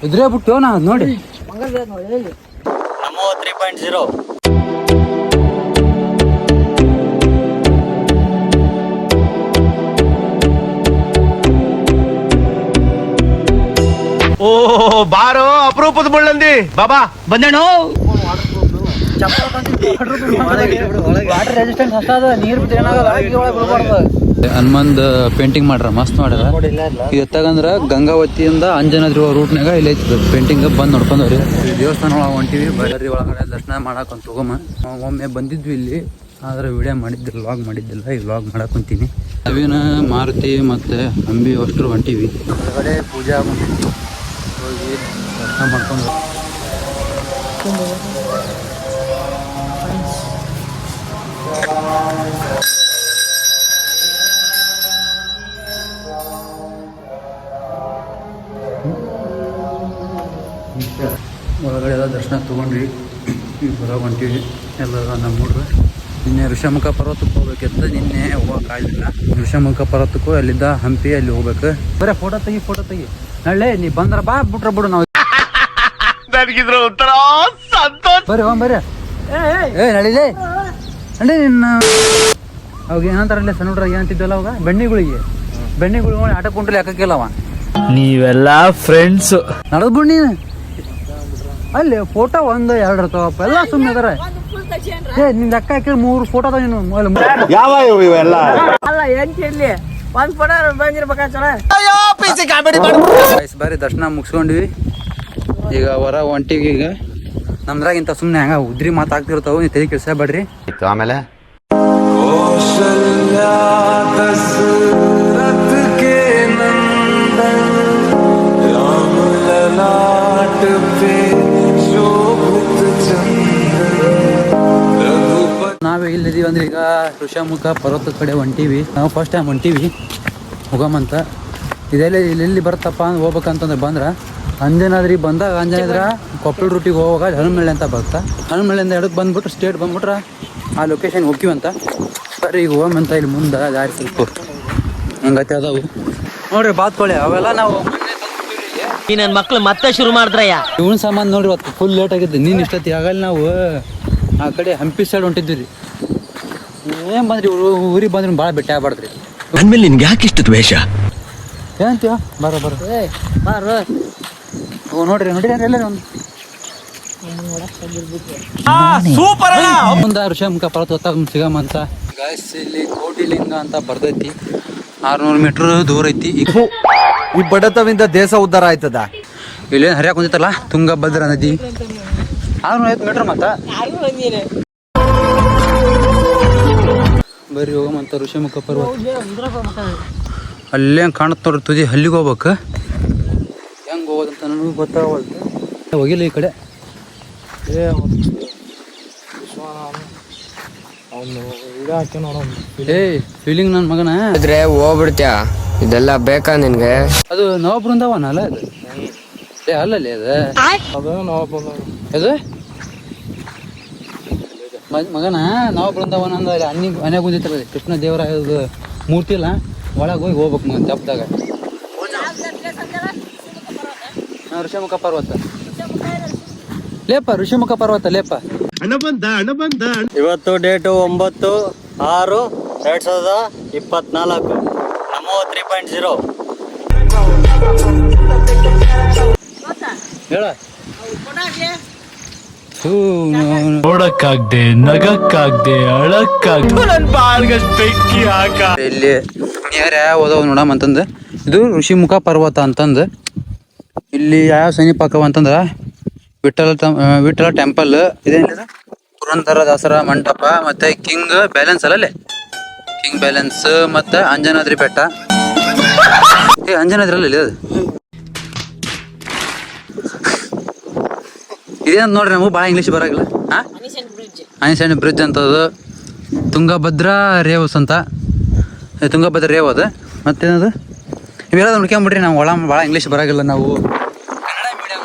ಇದ್ರೆ ಬಿಟ್ಟು ನಾ ನೋಡಿ ನಮೋ 3.0 ಓ ಬಾರೋ ಅಪರೂಪದ ಮುಳ್ಳಂದಿ ಬಾಬಾ ಬಂದೇಣು ವಾಟರ್ ರೆಸಿಸ್ಟೆನ್ಸ್ ಹೊಸ ಅದ ನೀರು ಹನುಮಂದ್ ಪೇಂಟಿಂಗ್ ಮಾಡ್ರ ಮಸ್ತ್ ಮಾಡ್ಯಾರ. ಇದು ಎತ್ತಾಗಂದ್ರ ಗಂಗಾವತಿಯಿಂದ ಅಂಜನಾದ್ರಿ ರೂಟ್ನಾಗ ಇಲ್ಲಿ ಐತಿ ಪೇಂಟಿಂಗ್ ಬಂದ್ ನೋಡ್ಕೊಂಡವ್ರಿ. ಈ ದೇವಸ್ಥಾನ ಒಳಗೆ ಹೊಂಟಿವಿ ಬಳ್ಳಾರಿ ಒಳಗಡೆ ದರ್ಶನ ಮಾಡಕ್ ಅಂತ ಹೋಗಮ್ಮ. ಒಮ್ಮೆ ಬಂದಿದ್ವಿ ಇಲ್ಲಿ, ಆದ್ರೆ ವಿಡಿಯೋ ಮಾಡಿದ್ದಿಲ್ಲ, ವ್ಲಾಗ್ ಮಾಡಿದ್ದಿಲ್ಲ. ಈ ವ್ಲಾಗ್ ಮಾಡಕ್ ಕುಂತೀನಿ. ಅವಿನ ಮಾರುತಿ ಮತ್ತೆ ಅಂಬಿ ಅಷ್ಟರು ಹೊಂಟಿವಿ. ಹೊರಗಡೆ ಪೂಜೆ ಹೋಗಿ ದರ್ಶನ ಮಾಡ್ಕೊಂಡು ಒಳಗಡೆ ಎಲ್ಲ ದರ್ಶನ ತೊಗೊಂಡ್ವಿ. ಈಗ ಹೊರಗೆ ಹೊಂಟಿವಿ ಎಲ್ಲ ನಮ್ಮೂರು. ನಿನ್ನೆ ಋಷಮುಖ ಪರ್ವತಕ್ಕೆ ಹೋಗ್ಬೇಕಿತ್ತು, ನಿನ್ನೆ ಹೋಗೋಕ್ಕಾಗಲಿಲ್ಲ. ಋಷಮುಖ ಪರ್ವತಕ್ಕೂ ಅಲ್ಲಿದ್ದ ಹಂಪಿ ಅಲ್ಲಿ ಹೋಗ್ಬೇಕು. ಬರೀ ಫೋಟೋ ತೆಗಿ ನಾಳೆ ನೀ ಬಂದ್ರ ಬಾ, ಬಿಟ್ರ ಬಿಡು. ನಾವು ಬರ್ರಿ ಬರ್ರಿ ನಡಿಲೇ ನಡಿ. ನಿನ್ನ ಅವಾಗ ಏನಂತಾರಲ್ಲ ಸಣ್ಣ ಹುಡ್ರಾಗ ಏನಂತಿದ್ದಲ್ಲ ಅವಾಗ ಬೆಣ್ಣಿಗಳಿಗೆ ಆಟ ಕುಂಟ್ರಲ್ಲಿ ಹಾಕಕ್ಕಿಲ್ಲ ಅವ. ನೀವೆಲ್ಲ ಫ್ರೆಂಡ್ಸ್ ನಡೆದ್ ಬಿಡ್ ನೀನು. ಅಲ್ಲಿ ಫೋಟೋ 1 2 ಇರ್ತಾವಪ್ಪ, ಎಲ್ಲ ಸುಮ್ಮನೆ ಅದಾರ. ನಿನ್ ಅಕ್ಕ ಹಾಕಿ 3 ಫೋಟೋ ಅದಾವ. ನೀನು ಯಾವ ಇವೆಲ್ಲ ಅಲ್ಲ ಎಂಟಿ ಒಂದ್ ಫೋಟೋ ಬಂದಿರ್ಬೇಕಾ. ಬಾರಿ ದರ್ಶನ ಮುಗಿಸ್ಕೊಂಡ್ವಿ. ಈಗ ಹೊರ ಹೊಂಟಿವಿ. ಈಗ ನಮ್ದ್ರಾಗಿಂತ ಸುಮ್ಮನೆ ಹಂಗ ಉದ್ರಿ ಮಾತಾಗ್ತಿರ್ತಾವ, ನೀವು ತಲೆ ಕೆಡ್ಸಬೇಡ್ರಿ. ಆಮೇಲೆ ನಾವೇ ಇಲ್ಲಿದೀವಿ ಅಂದ್ರೆ ಈಗ ಋಷಮುಖ ಪರ್ವತದ ಕಡೆ ಹೊಂಟಿವಿ. ನಾವು ಫಸ್ಟ್ ಟೈಮ್ ಹೊಂಟಿವಿ ಹೋಗಮಂತ. ಇದೆಲ್ಲ ಇಲ್ಲಿ ಬರುತ್ತಪ್ಪ ಅಂದ್ರೆ ಹೋಗ್ಬೇಕಂತಂದ್ರೆ ಬಂದ್ರೆ ಅಂಜನಾದ್ರಿ ಬಂದಾಗ ಅಂಜನಾದ್ರ ಕೊಪ್ಪಳ ರೂಟಿಗೆ ಹೋಗುವಾಗ ಹನುಮಳ್ಳಿ ಅಂತ ಬರುತ್ತೆ. ಹನುಮಳ್ಳಿಯಿಂದ ಎಡಕ್ಕೆ ಬಂದ್ಬಿಟ್ರೆ ಸ್ಟೇಟ್ ಬಂದ್ಬಿಟ್ರೆ ಆ ಲೊಕೇಶನ್ ಹೋಗ್ತೀವಂತ. ಸರಿ ಈಗ ಹೋಗಮಂತ. ಇಲ್ಲಿ ಮುಂದೆ ದಾರಿ ಸ್ವಲ್ಪ ಹಂಗತ್ತೆ ಅದಾವು ನೋಡ್ರಿ ಬಾತ್ಕೊಳ್ಳಿ. ಅವೆಲ್ಲ ನಾವು ಈ ನನ್ನ ಮಕ್ಳು ಮತ್ತೆ ಶುರು ಮಾಡಿದ್ರಯ್ಯ. ಇವನ್ ಸಾಮಾನು ನೋಡ್ರಿ ಇವತ್ತು ಫುಲ್ ಲೇಟ್ ಆಗಿದ್ದು. ನೀನು ಇಷ್ಟೊತ್ತಿ ಆಗಲ್ಲ. ನಾವು ಆ ಕಡೆ ಹಂಪಿ ಸೈಡ್ ಹೊಂಟಿದ್ವಿ ರೀ. ಏನ್ ಬಂದ್ರಿ ಊರಿಗೆ ಬಂದ್ರಿ ಭಾಳ ಬೆಟ್ಟ ಆಗ್ಬಾರ್ದ್ರಿ. ಅಂದ್ಮೇಲೆ ನಿನ್ಗೆ ಯಾಕೆ ಇಷ್ಟ ದ್ವೇಷ? ಏನಂತೀವ ಬರ ನೋಡ್ರಿ ಎಲ್ಲರೂ ಒಂದು ಮುಂದೆ ಋಷಮುಖ ಪರ್ವತ ಸಿಗಮಂತ. ಗಾಯ್ಸ್ ಇಲ್ಲಿ ಕೋಟಿಲಿಂಗ ಅಂತ ಬರ್ತೈತಿ. 600 ಮೀಟರ್ ದೂರ ಐತಿ. ಈ ಬಡತವಿಂದ ದೇಶ ಉದ್ಧಾರ ಆಯ್ತದ. ಇಲ್ಲೇನು ಹರಿಯಾಕ ಕುಂದಿತ್ತಲ್ಲ ತುಂಗಭದ್ರಾ ನದಿ. 650 ಮೀಟರ್ ಮತ್ತ ಬರ್ರಿ ಹೋಗಮಂತ ಋಷಮುಖ ಪರ್ವತ. ಅಲ್ಲೇ ಕಾಣತ್ ನೋಡ್ರಿ ತುದಿ, ಅಲ್ಲಿಗೆ ಹೋಗ್ಬೇಕು. ಹೆಂಗೆ ಹೋಗೋದಂತ ನನಗೂ ಗೊತ್ತಾಗವಲ್ದು. ಹೋಗಿಲ್ಲ ಈ ಕಡೆ. ಫೀಲಿಂಗ್ ನನ್ನ ಮಗನ ಇದ್ರೆ ಹೋಗ್ಬಿಡ್ತ್ಯಾ. ಇದೆಲ್ಲ ಬೇಕಾ ನಿನ್ಗೆ? ಅದು ನವ ಬೃಂದಾವನ ಅಲ್ಲ ಅದು? ಅಲ್ಲಲ್ಲಿ ಅದು ಮಗನ ನವ ಬೃಂದಾವನ ಅಂದ್ರೆ ಮನೆಯಾಗ ಕುಂದಿರ್ತಾರೆ ಕೃಷ್ಣ ದೇವರಾಯದ ಮೂರ್ತಿ ಇಲ್ಲ, ಒಳಗೆ ಹೋಗಿ ಹೋಗ್ಬೇಕು ಮಗನ ತಪ್ಪದಾಗ. ಋಷಮುಖ ಪರ್ವತ ಲೇಪ, ಋಷಮುಖ ಪರ್ವತ ಲೇಪ. ಇವತ್ತು ಡೇಟು 9/6/2024. ನಮೋ 3.0 ಹೇಳ. ನೋಡಕ್ಕಾಗ್ದೆ, ನಗಕ್ಕಾಗ್ದೆ, ಅಳಕ್ಕಾಗ್ದೆ, ನನ್ ಬಾಳ್ಗಷ್ಟ್ ಬೆಂಕಿ ಹಾಕ. ಇಲ್ಲಿ ಯಾರ ಓದವ್ ನೋಡಮ್ ಅಂತಂದು. ಇದು ಋಷಿಮುಖ ಪರ್ವತ ಅಂತಂದು. ಇಲ್ಲಿ ಯಾವ ಸಮೀಪ ಆಕವ ಅಂತಂದ್ರ ವಿಠಲ ಟೆಂಪಲ್ ಇದೇನಿದೆ, ಪುರಂದರ ದಾಸರ ಮಂಟಪ, ಮತ್ತೆ ಕಿಂಗ್ ಬ್ಯಾಲೆನ್ಸ್ ಅಲ್ಲೇ ಕಿಂಗ್ ಬ್ಯಾಲೆನ್ಸ್, ಮತ್ತೆ ಅಂಜನಾದ್ರಿ ಬೆಟ್ಟ. ಅಂಜನಾದ್ರಿ ಅಲ್ಲ ಅದು. ಇದೇನಂತ ನೋಡ್ರಿ, ನಮಗೂ ಭಾಳ ಇಂಗ್ಲೀಷ್ ಬರಾಗಿಲ್ಲ. ಅನಿಸೆಂಟ್ ಬ್ರಿಡ್ಜ್ ಅಂತದು. ತುಂಗಭದ್ರಾ ರೇವ್ಸ್ ಅಂತ, ತುಂಗಭದ್ರಾ ರೇವ್ ಅದು. ಮತ್ತೇನದು ಇವೆಲ್ಲ ನೋಡ್ಕೊಂಬಿಡ್ರಿ. ನಾವು ಒಳ ಭಾಳ ಇಂಗ್ಲೀಷ್ ಬರಾಗಿಲ್ಲ. ನಾವು ಕನ್ನಡ ಮೀಡಿಯಂ.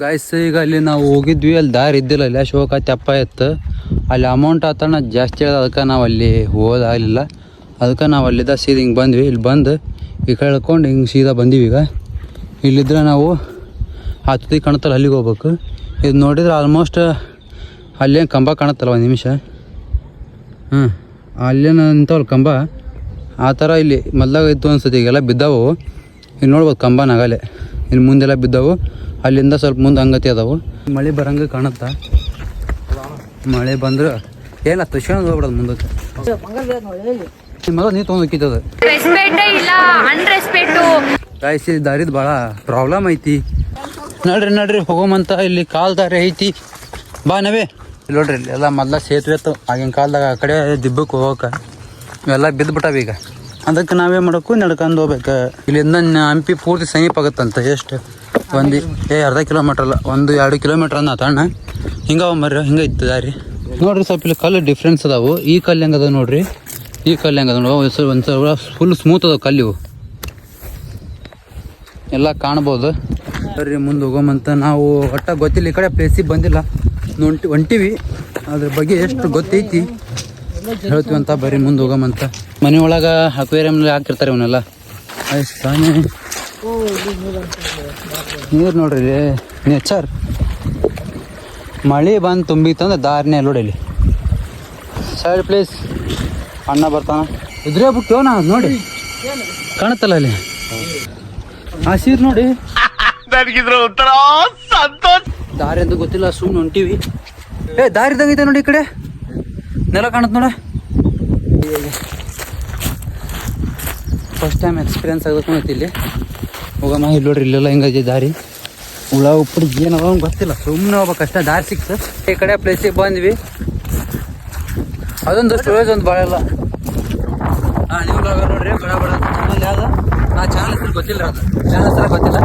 ಗಾಯ್ಸ್ ಈಗ ಅಲ್ಲಿ ನಾವು ಹೋಗಿದ್ವಿ, ಅಲ್ಲಿ ದಾರಿ ಇದ್ದಿಲ್ಲ, ಅಲ್ಲಿ ಶೋಕ ತೆಪ್ಪ ಇತ್ತು. ಅಲ್ಲಿ ಅಮೌಂಟ್ ಆತನ ಜಾಸ್ತಿ ಹೇಳೋದು, ಅದಕ್ಕೆ ನಾವು ಅಲ್ಲಿ ಹೋದಾಗಲಿಲ್ಲ. ಅದಕ್ಕೆ ನಾವು ಅಲ್ಲಿದ್ದ ಸೀದಾ ಹಿಂಗೆ ಬಂದ್ವಿ. ಇಲ್ಲಿ ಬಂದು ಈ ಕಡೆ ಇಳ್ಕೊಂಡು ಹಿಂಗೆ ಸೀದಾ ಬಂದೀವಿ. ಈಗ ಇಲ್ಲಿದ್ರೆ ನಾವು ಆ ತುದಿ ಕಾಣುತ್ತಲ್ಲ ಅಲ್ಲಿಗೆ ಹೋಗ್ಬೇಕು. ಇದು ನೋಡಿದ್ರೆ ಆಲ್ಮೋಸ್ಟ್ ಅಲ್ಲೇನು ಕಂಬ ಕಾಣುತ್ತಲ್ಲ ಒಂದು ನಿಮಿಷ. ಅಲ್ಲೇನು ನಿಂತವಲ್ಲ ಕಂಬ ಆ ಥರ ಇಲ್ಲಿ ಮೊದಲಾಗ ಇತ್ತು ಅನ್ಸುತ್ತೆ. ಈಗೆಲ್ಲ ಬಿದ್ದಾವು. ಇಲ್ಲಿ ನೋಡ್ಬೋದು ಕಂಬ ನಗಲೆ ಇಲ್ಲಿ ಮುಂದೆಲ್ಲ ಬಿದ್ದಾವು. ಅಲ್ಲಿಂದ ಸ್ವಲ್ಪ ಮುಂದೆ ಅಂಗತಿ ಅದಾವು. ಮಳೆ ಬರಂಗೆ ಕಾಣುತ್ತಾ. ಮಳೆ ಬಂದ್ರೆ ಏನ ತಕ್ಷಣ ಹೋಗ್ಬಿಡೋದು ಮುಂದಕ್ಕೆ. ನಿಮ್ಮ ಮಗ ನೀರು ತೊಗೊಂಡು ಹೋಗಿತ್ತದ ಗಾಯ್ಸಿ ದಾರಿದ ಭಾಳ ಪ್ರಾಬ್ಲಮ್ ಐತಿ. ನಡ್ರಿ ಹೋಗೋಮಂತ. ಇಲ್ಲಿ ಕಾಲ್ ದಾರಿ ಐತಿ. ಬಾ ನವೇ ಇಲ್ಲಿ ನೋಡ್ರಿ ಇಲ್ಲಿ ಎಲ್ಲ ಮೊದಲ ಸೇತುವೆ ಇತ್ತು ಆಗಿನ ಕಾಲದಾಗ. ಆ ಕಡೆ ದಿಬ್ಬಕ್ಕೆ ಹೋಗೋಕೆ ಇವೆಲ್ಲ ಬಿದ್ದುಬಿಟ್ಟಾವ ಈಗ. ಅದಕ್ಕೆ ನಾವೇ ಮಾಡೋಕ್ಕೂ ನಡ್ಕೊಂಡು ಹೋಗ್ಬೇಕು. ಇಲ್ಲಿಂದ ಹಂಪಿ ಪೂರ್ತಿ ಸಮೀಪ ಆಗುತ್ತಂತ. ಎಷ್ಟು ಒಂದು ಅರ್ಧ ಕಿಲೋಮೀಟ್ರ್ ಅಲ್ಲ, 1-2 ಕಿಲೋಮೀಟ್ರ್ ಅನ್ನ ತಾಣ. ಹಿಂಗೆ ಹಿಂಗೆ ಇತ್ತು ದಾರಿ. ನೋಡ್ರಿ ಸ್ವಲ್ಪ ಇಲ್ಲಿ ಕಲ್ಲು ಡಿಫ್ರೆನ್ಸ್ ಅದಾವು. ಈ ಕಲ್ಲು ಹೆಂಗೆ ಅದಾವ ನೋಡ್ರಿ, ಈ ಕಲ್ಲು ಹೆಂಗೆ ಅದಾವ ಒಂದು ಫುಲ್ ಸ್ಮೂತ್ ಅದಾವ ಕಲ್ಲು. ಎಲ್ಲ ಕಾಣ್ಬೋದು. ಬರ್ರಿ ಮುಂದೆ ಹೋಗೋಮಂತ. ನಾವು ಒಟ್ಟ ಗೊತ್ತಿಲ್ಲ, ಈ ಕಡೆ ಪ್ಲೇಸಿಗೆ ಬಂದಿಲ್ಲ, ಹೊಂಟಿವಿ. ಅದ್ರ ಬಗ್ಗೆ ಎಷ್ಟು ಗೊತ್ತೈತಿ ಹೇಳ್ತೀವಿ ಅಂತ. ಬರ್ರಿ ಮುಂದೆ ಹೋಗೋಮಂತ. ಮನೆ ಒಳಗೆ ಅಕ್ವೇರಿಯಮ್ನಲ್ಲಿ ಹಾಕಿರ್ತಾರೆ ಇವನ್ನೆಲ್ಲ. ತಾನೇ ನೀರು ನೋಡ್ರಿ ನೇಚರ್. ಮಳೆ ಬಂದು ತುಂಬಿತ್ತಂದ್ರೆ ದಾರಿನೇ ನೋಡಿ. ಇಲ್ಲಿ ಸೈಡ್ ಪ್ಲೇಸ್ ಅಣ್ಣ ಬರ್ತಾನ ಇದ್ರೆ ಬಿಟ್ಟು ನಾ ನೋಡಿ ಕಾಣುತ್ತಲ್ಲ ಅಲ್ಲಿ ಆ ಸೀರ್ ನೋಡಿ. ದಾರಿ ಅಂತ ಗೊತ್ತಿಲ್ಲ, ಸುಮ್ಮನೆ ಹೊಂಟಿವಿ. ದಾರಿದಾಗೈತೆ ನೋಡಿ, ಈ ಕಡೆ ನೆಲ ಕಾಣುತ್ತೆ ನೋಡ. ಫಸ್ಟ್ ಟೈಮ್ ಎಕ್ಸ್ಪೀರಿಯನ್ಸ್ ಆಗಬೇಕು ಇಲ್ಲಿ ಹೋಗಮ್ಮ. ಇಲ್ಲಿ ನೋಡ್ರಿ ಇಲ್ಲೆಲ್ಲ ಹಿಂಗೈತಿ ದಾರಿ. ಹುಳ ಉಪ್ಪಡಿ ಏನವ ಗೊತ್ತಿಲ್ಲ, ಸುಮ್ಮನೆ ಹೋಗ್ಬೇಕಷ್ಟ. ದಾರಿ ಸಿಕ್ತು. ಈ ಕಡೆ ಪ್ಲೇಸಿಗೆ ಬಂದ್ವಿ. ಅದೊಂದು ಸ್ಟೋರೇಜ್ ಒಂದು ಭಾಳ ಇಲ್ಲ. ನೀವು ನೋಡ್ರಿ ಬಡ ಬಡ ಚಾನಲ್ ಯಾವ್ದು. ಆ ಚಾನಲ್ ಹೆಸರು ಗೊತ್ತಿಲ್ಲ, ಅದು ಚಾನಲ್ ಹೆಸರು ಗೊತ್ತಿಲ್ಲ.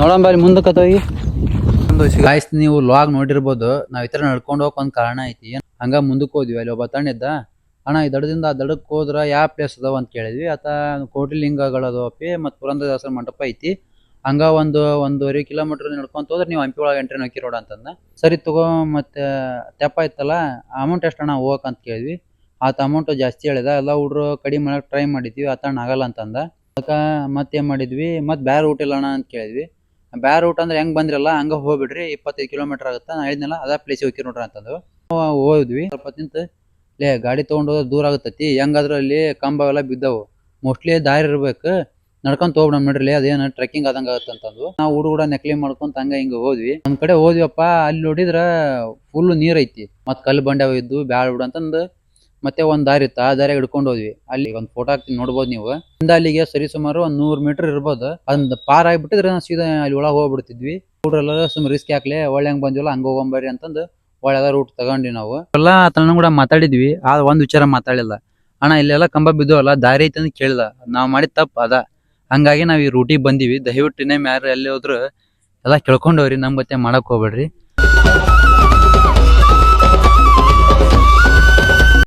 ನೋಡಂಬರಿ ಮುಂದಕ್ಕೆ ಹೋಗಿ ಗಾಯ್ಸ್. ನೀವು ಲಾಗ್ ನೋಡಿರ್ಬೋದು. ನಾವು ಈ ಥರ ನಡ್ಕೊಂಡು ಹೋಗಕ್ಕೆ ಒಂದು ಕಾರಣ ಐತಿ. ಹಂಗ ಮುಂದಕ್ಕೆ ಹೋದ್ವಿ. ಅಲ್ಲಿ ಒಬ್ಬ ತಣ್ಣಿದ್ದ, ಅಣ್ಣ ಈ ದಡದಿಂದ ಆ ದಡಕ್ಕೆ ಹೋದ್ರೆ ಯಾವ ಪ್ಲೇಸ್ ಅದಾವ ಅಂತ ಕೇಳಿದ್ವಿ. ಆತ ಕೋಟಿಲಿಂಗಗಳು ಅದಾವಪ್ಪಿ ಮತ್ತು ಪುರಂದರದಾಸರ ಮಂಟಪ ಐತಿ. ಹಂಗ 1.5 ಕಿಲೋಮೀಟರ್ ನಡ್ಕೊಂತ ಹೋದ್ರೆ ನೀವು ಹಂಪಿ ಒಳಗೆ ಎಂಟ್ರಿ ಹಾಕಿ ರೋಡ್ ಅಂತಂದ. ಸರಿ ತಗೋ, ಮತ್ತೆ ತೆಪ್ಪ ಇತ್ತಲ್ಲ, ಅಮೌಂಟ್ ಎಷ್ಟು ಅಣ್ಣ ಹೋಗಕ್ಕೆ ಅಂತ ಕೇಳಿದ್ವಿ. ಆತ ಅಮೌಂಟ್ ಜಾಸ್ತಿ ಹೇಳಿದ. ಎಲ್ಲ ಹುಡ್ರು ಕಡಿಮೆ ಮಾಡಕ್ಕೆ ಟ್ರೈ ಮಾಡಿದ್ವಿ. ಆತ ಆಗಲ್ಲ ಅಂತಂದ. ಅದಕ್ಕೆ ಮತ್ತೇನು ಮಾಡಿದ್ವಿ, ಮತ್ತೆ ಬೇರೆ ರೂಟ್ ಇಲ್ಲ ಅಣ್ಣ ಅಂತ ಕೇಳಿದ್ವಿ. ಬೇರೆ ರೂಟ್ ಅಂದ್ರೆ ಹೆಂಗೆ ಬಂದ್ರಲ್ಲ ಹಂಗೆ ಹೋಗ್ಬಿಡ್ರಿ, 25 ಕಿಲೋಮೀಟರ್ ಆಗುತ್ತೆ. ನಾನು ಹೇಳಿದ್ನಲ್ಲ ಅದೇ ಪ್ಲೇಸಿಗೆ ಹೋಗಿ ನೋಡ್ರಿ ಅಂತಂದು ಹೋದ್ವಿ. ಸ್ವಲ್ಪ ನಿಂತು ಗಾಡಿ ತೊಗೊಂಡು ಹೋದ್ರೆ ದೂರ ಆಗುತ್ತೈತಿ, ಹೆಂಗಾದ್ರೂ ಅಲ್ಲಿ ಕಂಬವೆಲ್ಲ ಬಿದ್ದವು. ಮೋಸ್ಟ್ಲಿ ದಾರಿ ಇರ್ಬೇಕು, ನಡ್ಕೊಂತ ಹೋಗ್ಬಿಡ ನೋಡ್ರಿ. ಅದೇನು ಟ್ರೆಕ್ಕಿಂಗ್ ಆದಂಗೆ ಆಗುತ್ತೆ ಅಂತಂದು ನಾವು ಹುಡುಗ ನೆಕ್ಲಿ ಮಾಡ್ಕೊಂತ ಹಂಗ ಹಿಂಗೆ ಹೋದ್ವಿ. ಒಂದ್ ಕಡೆ ಹೋದ್ವಿಪ್ಪ, ಅಲ್ಲಿ ನೋಡಿದ್ರ ಫುಲ್ ನೀರ್ ಐತಿ. ಮತ್ ಕಲ್ಲು ಬಂಡೆವ ಇದ್ದು ಬ್ಯಾಳ ಬಿಡು ಅಂತಂದು ಮತ್ತೆ ಒಂದ್ ದಾರಿ ಇತ್ತು. ಆ ದಾರಿ ಹಿಡ್ಕೊಂಡು ಹೋದ್ವಿ. ಅಲ್ಲಿ ಒಂದ್ ಫೋಟೋ ಹಾಕ್ತೀನಿ ನೋಡ್ಬೋದು ನೀವು. ಅಲ್ಲಿಗೆ ಸರಿ ಸುಮಾರು 100 ಮೀಟರ್ ಇರ್ಬೋದು. ಅದ್ ಪಾರ್ ಆಗಿಬಿಟ್ಟಿದ್ರೆ ನಾವು ಸೀದಾ ಅಲ್ಲಿ ಒಳಗೆ ಹೋಗ್ಬಿಡ್ತಿದ್ವಿ. ಹುಡ್ರೆಲ್ಲ ಸುಮ್ ರಿಸ್ಕ್ ಹಾಕ್ಲಿ, ಒಳ್ಳೆ ಹೆಂಗ್ ಬಂದಿವಲ್ಲ ಹಂಗ ಹೋಗಂಬರಿ ಅಂತಂದು ಒಳ್ಳೆದ ರೂಟ್ ತಗೊಂಡ್ವಿ ನಾವು. ಎಲ್ಲ ತನ್ನ ಕೂಡ ಮಾತಾಡಿದ್ವಿ. ಆ ಒಂದ್ ವಿಚಾರ ಮಾತಾಡಿಲ್ಲ. ಅಣ್ಣ ಇಲ್ಲೆಲ್ಲ ಕಂಬ ಬಿದ್ದವಲ್ಲ, ದಾರಿ ಐತಿ ಅಂತ ಕೇಳಿದ. ನಾವ್ ಮಾಡಿದ ತಪ್ಪ ಅದ. ಹಂಗಾಗಿ ನಾವ್ ಈ ರೂಟಿಗೆ ಬಂದಿವಿ. ದಯವಿಟ್ಟು ಇನ್ನೇಮ್ ಯಾರು ಎಲ್ಲಿ ಹೋದ್ರು ಎಲ್ಲ ಕೇಳ್ಕೊಂಡವ್ರಿ, ನಮ್ ಗತೆ ಮಾಡಕ್ ಹೋಗ್ಬೇಡ್ರಿ.